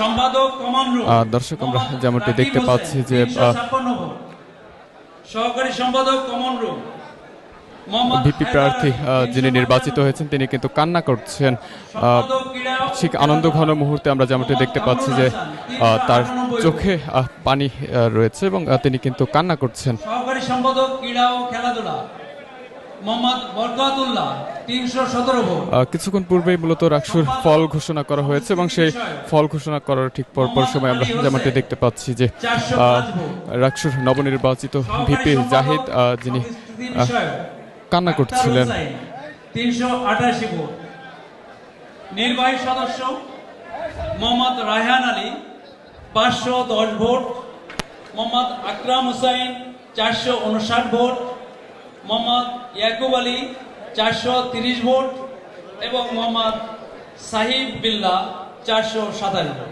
সম্পাদক common room দর্শক আমরা যেমনটি দেখতে পাচ্ছি যে 356 ভোট। সহকারী সম্পাদক কমন রুম ভিপি প্রার্থী যিনি নির্বাচিত হয়েছেন তিনি কিন্তু কান্না করছেন। ঠিক আনন্দ ঘন মুহূর্তে আমরা যেমনটি দেখতে পাচ্ছি যে তার চোখে পানি রয়েছে এবং তিনি কিন্তু কান্না করছেন। সহকারী সম্পাদক ক্রীড়া ও খেলাধুলা মোহাম্মদ বরকতুল্লাহ 317 ভোট। কিছুক্ষণ পূর্বেই মূলত রাকসুর ফল ঘোষণা করা হয়েছে এবং সেই ফল ঘোষণা করার ঠিক পরপর সময় আমরা যেমনটি দেখতে পাচ্ছি যে রাকসুর নবনির্বাচিত ভিপি জাহিদ যিনি কান্না করছিলেন। 388 ভোট। নির্বাহী সদস্য মোহাম্মদ রায়হান আলী 510 ভোট। মোহাম্মদ আকরাম হুসাইন 459 ভোট। মোহাম্মদ ইয়াকুব আলী 430 ভোট এবং মোহাম্মদ সাহিব বিল্লাহ 427 ভোট।